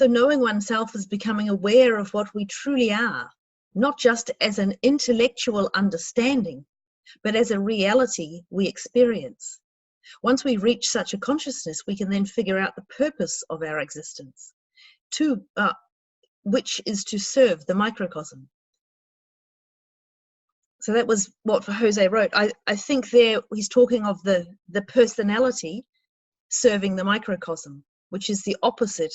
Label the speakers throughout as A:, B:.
A: So knowing oneself is becoming aware of what we truly are, not just as an intellectual understanding, but as a reality we experience. Once we reach such a consciousness, we can then figure out the purpose of our existence, which is to serve the microcosm. So that was what Jose wrote. I think there he's talking of the personality serving the microcosm, which is the opposite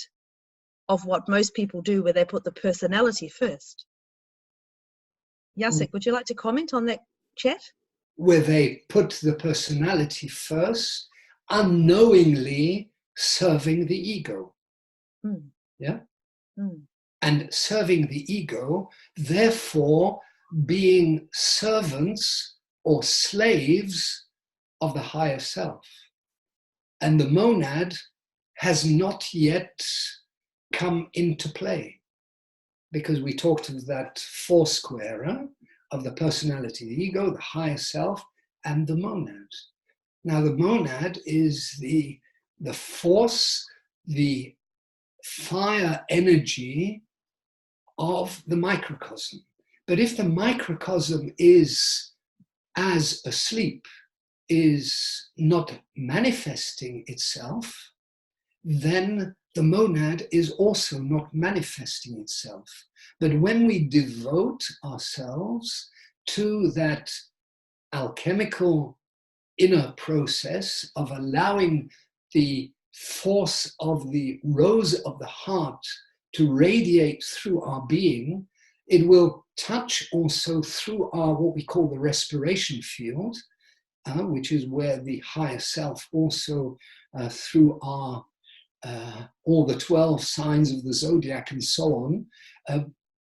A: of what most people do, where they put the personality first. Jacek, would you like to comment on that, chat?
B: Where they put the personality first, unknowingly serving the ego. Yeah? And serving the ego, therefore being servants or slaves of the higher self. And the monad has not yet come into play, because we talked of that four square of the personality, the ego, the higher self, and the monad. Now the monad is the force, the fire energy of the microcosm. But if the microcosm is as asleep, is not manifesting itself, then the monad is also not manifesting itself. But when we devote ourselves to that alchemical inner process of allowing the force of the rose of the heart to radiate through our being, it will touch also through our, what we call the respiration field, which is where the higher self also through our all the 12 signs of the zodiac and so on,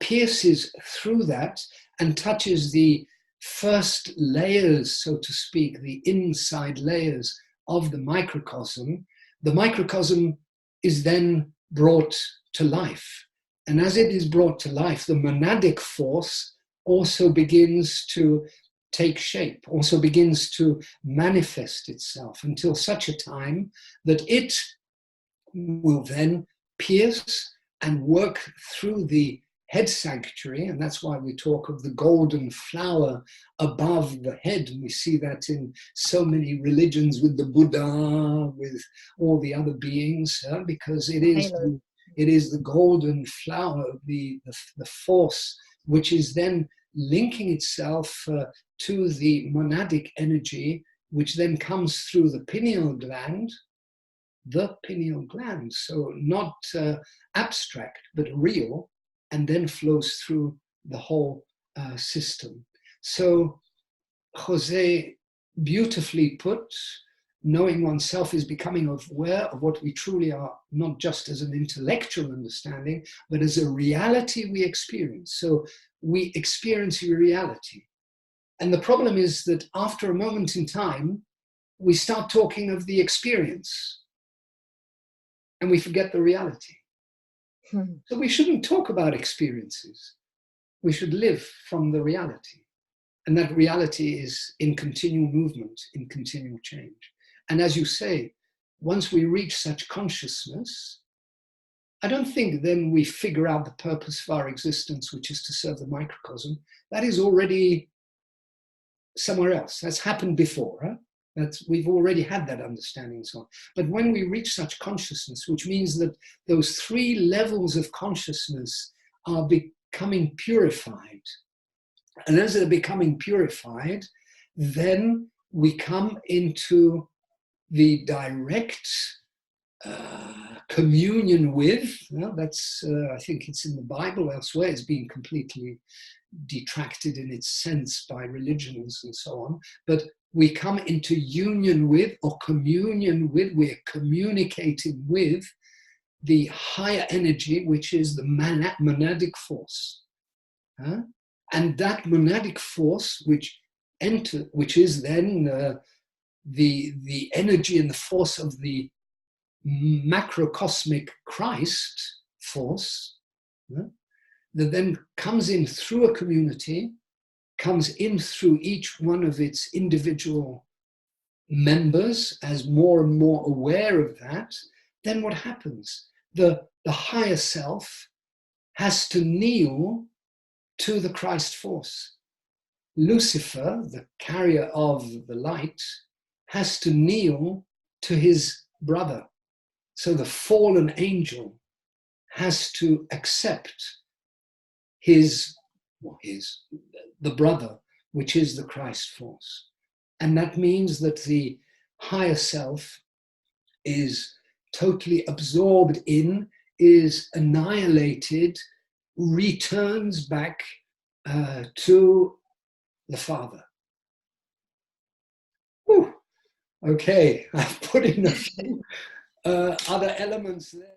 B: pierces through that and touches the first layers, so to speak, the inside layers of the microcosm. The microcosm is then brought to life. And as it is brought to life, the monadic force also begins to take shape, also begins to manifest itself until such a time that it will then pierce and work through the head sanctuary. And that's why we talk of the golden flower above the head. And we see that in so many religions with the Buddha, with all the other beings, because it is the golden flower, the force, which is then linking itself to the monadic energy, which then comes through the pineal gland, so not abstract, but real, and then flows through the whole system. So Jose beautifully put, knowing oneself is becoming aware of what we truly are, not just as an intellectual understanding, but as a reality we experience. So we experience reality. And the problem is that after a moment in time, we start talking of the experience and we forget the reality. So we shouldn't talk about experiences. We should live from the reality. And that reality is in continual movement, in continual change. And as you say, once we reach such consciousness, I don't think then we figure out the purpose of our existence, which is to serve the microcosm. That is already somewhere else. That's happened before. We've already had that understanding and so on. But when we reach such consciousness, which means that those three levels of consciousness are becoming purified. And as they're becoming purified, then we come into the direct communion with, that's, I think it's in the Bible, elsewhere it's been completely detracted in its sense by religions and so on, but we come into union with, or communion with, we're communicating with the higher energy, which is the monadic force. And that monadic force, which is then the energy and the force of the macrocosmic Christ force, that then comes in through a community, comes in through each one of its individual members as more and more aware of that, then what happens? the higher self has to kneel to the Christ force. Lucifer, the carrier of the light, has to kneel to his brother. So the fallen angel has to accept the brother, which is the Christ force. And that means that the higher self is totally absorbed in, is annihilated, returns back to the Father. Whew. Okay, I've put in a few other elements there.